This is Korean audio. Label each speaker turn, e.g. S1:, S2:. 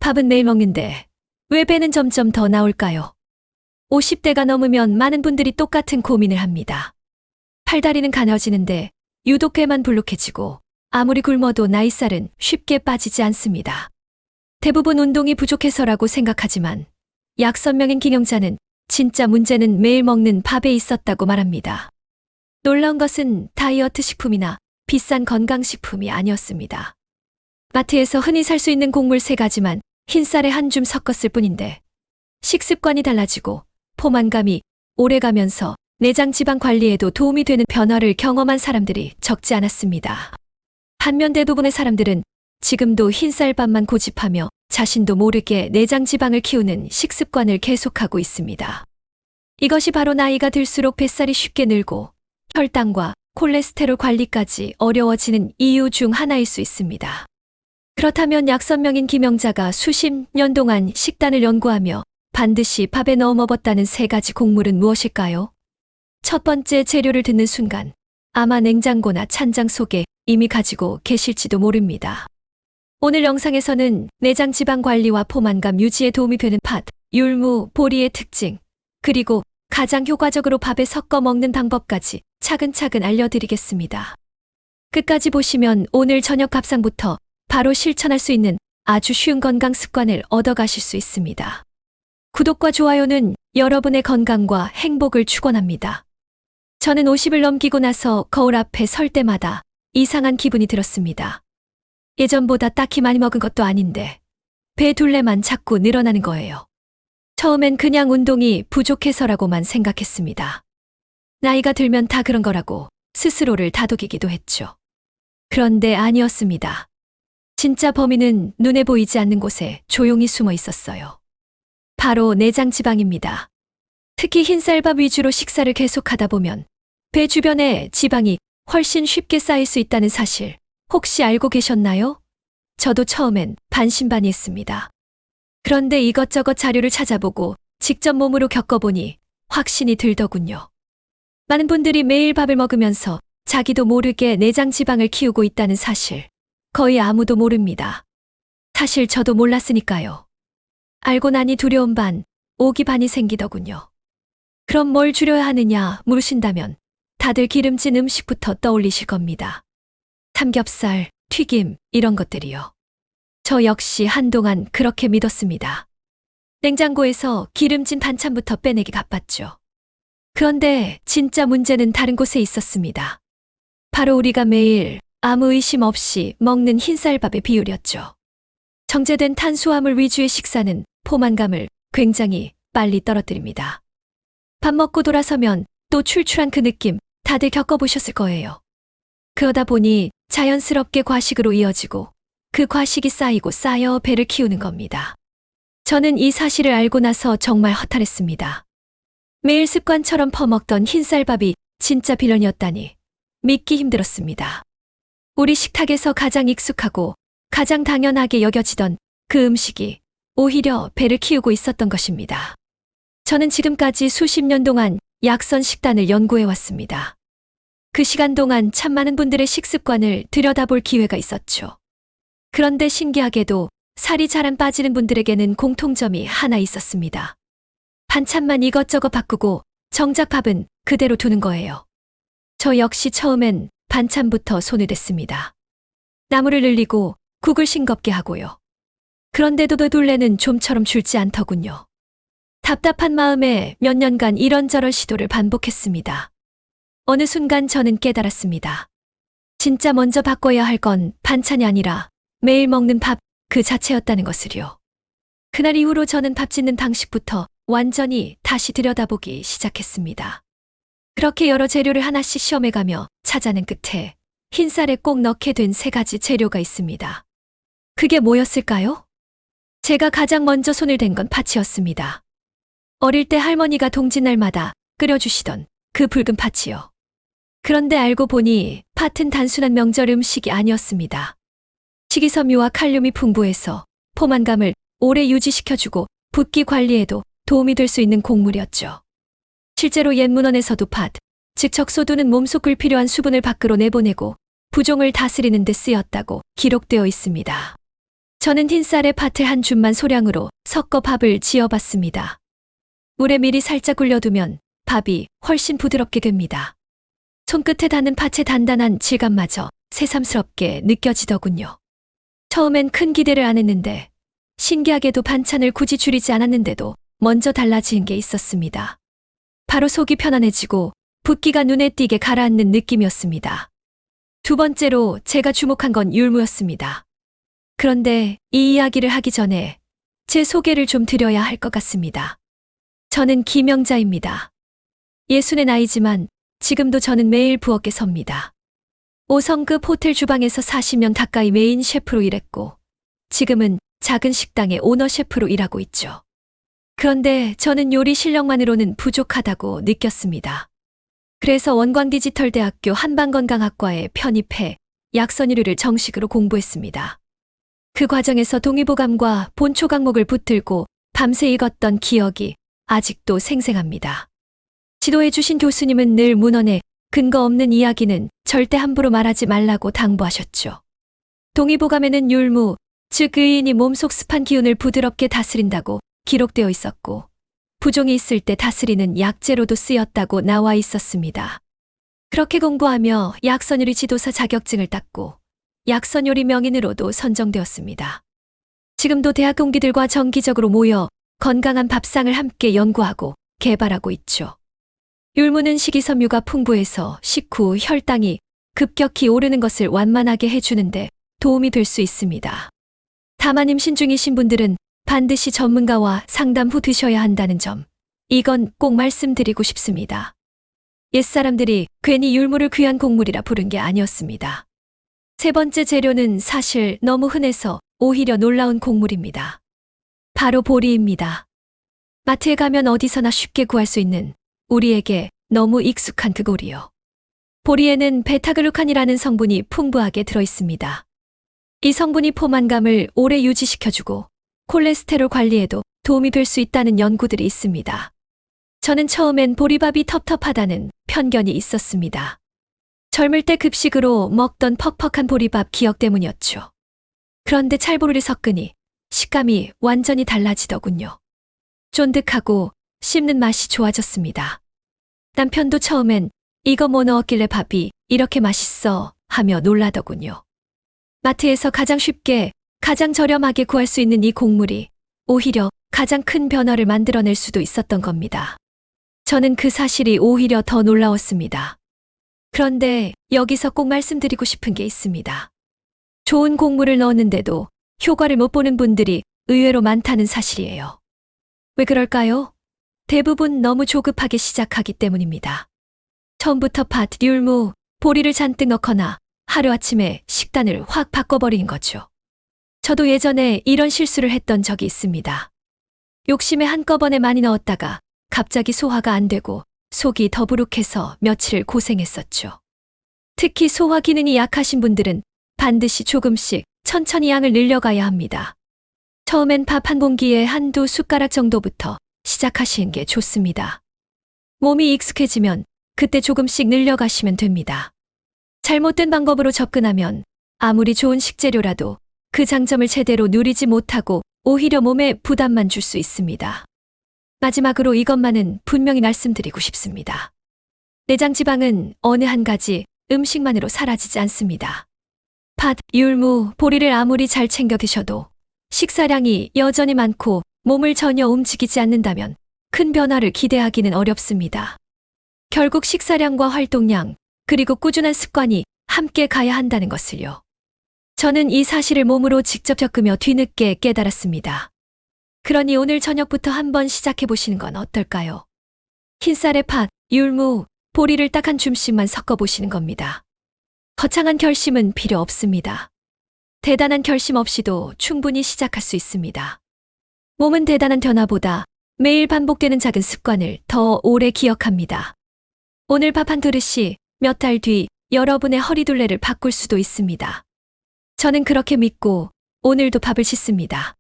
S1: 밥은 매일 먹는데 왜 배는 점점 더 나올까요? 50대가 넘으면 많은 분들이 똑같은 고민을 합니다. 팔다리는 가늘어지는데 유독 배만 불룩해지고 아무리 굶어도 나이살은 쉽게 빠지지 않습니다. 대부분 운동이 부족해서라고 생각하지만 약선명인 김영자는 진짜 문제는 매일 먹는 밥에 있었다고 말합니다. 놀라운 것은 다이어트 식품이나 비싼 건강식품이 아니었습니다. 마트에서 흔히 살 수 있는 곡물 3가지만 흰쌀에 한 줌 섞었을 뿐인데 식습관이 달라지고 포만감이 오래가면서 내장 지방 관리에도 도움이 되는 변화를 경험한 사람들이 적지 않았습니다. 반면 대부분의 사람들은 지금도 흰쌀밥만 고집하며 자신도 모르게 내장 지방을 키우는 식습관을 계속하고 있습니다. 이것이 바로 나이가 들수록 뱃살이 쉽게 늘고 혈당과 콜레스테롤 관리까지 어려워지는 이유 중 하나일 수 있습니다. 그렇다면 약선명인 김영자가 수십 년 동안 식단을 연구하며 반드시 밥에 넣어 먹었다는 3가지 곡물은 무엇일까요? 첫 번째 재료를 듣는 순간 아마 냉장고나 찬장 속에 이미 가지고 계실지도 모릅니다. 오늘 영상에서는 내장 지방 관리와 포만감 유지에 도움이 되는 팥, 율무, 보리의 특징, 그리고 가장 효과적으로 밥에 섞어 먹는 방법까지 차근차근 알려드리겠습니다. 끝까지 보시면 오늘 저녁 밥상부터 바로 실천할 수 있는 아주 쉬운 건강 습관을 얻어가실 수 있습니다. 구독과 좋아요는 여러분의 건강과 행복을 축원합니다. 저는 50을 넘기고 나서 거울 앞에 설 때마다 이상한 기분이 들었습니다. 예전보다 딱히 많이 먹은 것도 아닌데 배 둘레만 자꾸 늘어나는 거예요. 처음엔 그냥 운동이 부족해서라고만 생각했습니다. 나이가 들면 다 그런 거라고 스스로를 다독이기도 했죠. 그런데 아니었습니다. 진짜 범인은 눈에 보이지 않는 곳에 조용히 숨어 있었어요. 바로 내장 지방입니다. 특히 흰쌀밥 위주로 식사를 계속하다 보면 배 주변에 지방이 훨씬 쉽게 쌓일 수 있다는 사실 혹시 알고 계셨나요? 저도 처음엔 반신반의했습니다. 그런데 이것저것 자료를 찾아보고 직접 몸으로 겪어보니 확신이 들더군요. 많은 분들이 매일 밥을 먹으면서 자기도 모르게 내장 지방을 키우고 있다는 사실 거의 아무도 모릅니다. 사실 저도 몰랐으니까요. 알고 나니 두려움 반, 오기 반이 생기더군요. 그럼 뭘 줄여야 하느냐 물으신다면 다들 기름진 음식부터 떠올리실 겁니다. 삼겹살, 튀김 이런 것들이요. 저 역시 한동안 그렇게 믿었습니다. 냉장고에서 기름진 반찬부터 빼내기 바빴죠. 그런데 진짜 문제는 다른 곳에 있었습니다. 바로 우리가 매일 아무 의심 없이 먹는 흰쌀밥의 비율이었죠. 정제된 탄수화물 위주의 식사는 포만감을 굉장히 빨리 떨어뜨립니다. 밥 먹고 돌아서면 또 출출한 그 느낌 다들 겪어보셨을 거예요. 그러다 보니 자연스럽게 과식으로 이어지고 그 과식이 쌓이고 쌓여 배를 키우는 겁니다. 저는 이 사실을 알고 나서 정말 허탈했습니다. 매일 습관처럼 퍼먹던 흰쌀밥이 진짜 빌런이었다니 믿기 힘들었습니다. 우리 식탁에서 가장 익숙하고 가장 당연하게 여겨지던 그 음식이 오히려 배를 키우고 있었던 것입니다. 저는 지금까지 수십 년 동안 약선 식단을 연구해왔습니다. 그 시간 동안 참 많은 분들의 식습관을 들여다볼 기회가 있었죠. 그런데 신기하게도 살이 잘 안 빠지는 분들에게는 공통점이 하나 있었습니다. 반찬만 이것저것 바꾸고 정작 밥은 그대로 두는 거예요. 저 역시 처음엔 반찬부터 손을 댔습니다. 나물을 늘리고 국을 싱겁게 하고요. 그런데도 그 둘레는 좀처럼 줄지 않더군요. 답답한 마음에 몇 년간 이런저런 시도를 반복했습니다. 어느 순간 저는 깨달았습니다. 진짜 먼저 바꿔야 할 건 반찬이 아니라 매일 먹는 밥 그 자체였다는 것을요. 그날 이후로 저는 밥 짓는 방식부터 완전히 다시 들여다보기 시작했습니다. 그렇게 여러 재료를 하나씩 시험해가며 찾아낸 끝에 흰쌀에 꼭 넣게 된 3가지 재료가 있습니다. 그게 뭐였을까요? 제가 가장 먼저 손을 댄 건 팥이었습니다. 어릴 때 할머니가 동짓날마다 끓여주시던 그 붉은 팥이요. 그런데 알고 보니 팥은 단순한 명절 음식이 아니었습니다. 식이섬유와 칼륨이 풍부해서 포만감을 오래 유지시켜주고 붓기 관리에도 도움이 될 수 있는 곡물이었죠. 실제로 옛 문헌에서도 팥, 즉 적소두는 몸속 불필요한 수분을 밖으로 내보내고 부종을 다스리는 데 쓰였다고 기록되어 있습니다. 저는 흰쌀에 팥을 한 줌만 소량으로 섞어 밥을 지어봤습니다. 물에 미리 살짝 굴려두면 밥이 훨씬 부드럽게 됩니다. 손끝에 닿는 팥의 단단한 질감마저 새삼스럽게 느껴지더군요. 처음엔 큰 기대를 안 했는데 신기하게도 반찬을 굳이 줄이지 않았는데도 먼저 달라진 게 있었습니다. 바로 속이 편안해지고 붓기가 눈에 띄게 가라앉는 느낌이었습니다. 두 번째로 제가 주목한 건 율무였습니다. 그런데 이 이야기를 하기 전에 제 소개를 좀 드려야 할 것 같습니다. 저는 김영자입니다. 60의 나이지만 지금도 저는 매일 부엌에 섭니다. 5성급 호텔 주방에서 40년 가까이 메인 셰프로 일했고 지금은 작은 식당의 오너 셰프로 일하고 있죠. 그런데 저는 요리 실력만으로는 부족하다고 느꼈습니다. 그래서 원광디지털대학교 한방건강학과에 편입해 약선이류를 정식으로 공부했습니다. 그 과정에서 동의보감과 본초 과목을 붙들고 밤새 읽었던 기억이 아직도 생생합니다. 지도해 주신 교수님은 늘 문헌에 근거 없는 이야기는 절대 함부로 말하지 말라고 당부하셨죠. 동의보감에는 율무, 즉 의인이 몸속 습한 기운을 부드럽게 다스린다고 기록되어 있었고 부종이 있을 때 다스리는 약재로도 쓰였다고 나와 있었습니다. 그렇게 공부하며 약선요리 지도사 자격증을 땄고 약선요리 명인으로도 선정되었습니다. 지금도 대학 동기들과 정기적으로 모여 건강한 밥상을 함께 연구하고 개발하고 있죠. 율무는 식이섬유가 풍부해서 식후 혈당이 급격히 오르는 것을 완만하게 해주는데 도움이 될 수 있습니다. 다만 임신 중이신 분들은 반드시 전문가와 상담 후 드셔야 한다는 점, 이건 꼭 말씀드리고 싶습니다. 옛사람들이 괜히 율무를 귀한 곡물이라 부른 게 아니었습니다. 세 번째 재료는 사실 너무 흔해서 오히려 놀라운 곡물입니다. 바로 보리입니다. 마트에 가면 어디서나 쉽게 구할 수 있는 우리에게 너무 익숙한 그 보리요. 보리에는 베타글루칸이라는 성분이 풍부하게 들어있습니다. 이 성분이 포만감을 오래 유지시켜주고 콜레스테롤 관리에도 도움이 될 수 있다는 연구들이 있습니다. 저는 처음엔 보리밥이 텁텁하다는 편견이 있었습니다. 젊을 때 급식으로 먹던 퍽퍽한 보리밥 기억 때문이었죠. 그런데 찰보리를 섞으니 식감이 완전히 달라지더군요. 쫀득하고 씹는 맛이 좋아졌습니다. 남편도 처음엔 이거 뭐 넣었길래 밥이 이렇게 맛있어 하며 놀라더군요. 마트에서 가장 쉽게 가장 저렴하게 구할 수 있는 이 곡물이 오히려 가장 큰 변화를 만들어낼 수도 있었던 겁니다. 저는 그 사실이 오히려 더 놀라웠습니다. 그런데 여기서 꼭 말씀드리고 싶은 게 있습니다. 좋은 곡물을 넣었는데도 효과를 못 보는 분들이 의외로 많다는 사실이에요. 왜 그럴까요? 대부분 너무 조급하게 시작하기 때문입니다. 처음부터 팥, 율무, 보리를 잔뜩 넣거나 하루아침에 식단을 확 바꿔버리는 거죠. 저도 예전에 이런 실수를 했던 적이 있습니다. 욕심에 한꺼번에 많이 넣었다가 갑자기 소화가 안 되고 속이 더부룩해서 며칠 고생했었죠. 특히 소화 기능이 약하신 분들은 반드시 조금씩 천천히 양을 늘려가야 합니다. 처음엔 밥 한 공기에 한두 숟가락 정도부터 시작하시는 게 좋습니다. 몸이 익숙해지면 그때 조금씩 늘려가시면 됩니다. 잘못된 방법으로 접근하면 아무리 좋은 식재료라도 그 장점을 제대로 누리지 못하고 오히려 몸에 부담만 줄 수 있습니다. 마지막으로 이것만은 분명히 말씀드리고 싶습니다. 내장 지방은 어느 한 가지 음식만으로 사라지지 않습니다. 팥, 율무, 보리를 아무리 잘 챙겨 드셔도 식사량이 여전히 많고 몸을 전혀 움직이지 않는다면 큰 변화를 기대하기는 어렵습니다. 결국 식사량과 활동량, 그리고 꾸준한 습관이 함께 가야 한다는 것을요. 저는 이 사실을 몸으로 직접 겪으며 뒤늦게 깨달았습니다. 그러니 오늘 저녁부터 한번 시작해 보시는 건 어떨까요? 흰쌀에 팥, 율무, 보리를 딱 한 줌씩만 섞어 보시는 겁니다. 거창한 결심은 필요 없습니다. 대단한 결심 없이도 충분히 시작할 수 있습니다. 몸은 대단한 변화보다 매일 반복되는 작은 습관을 더 오래 기억합니다. 오늘 밥 한 그릇이 몇 달 뒤 여러분의 허리둘레를 바꿀 수도 있습니다. 저는 그렇게 믿고 오늘도 밥을 씻습니다.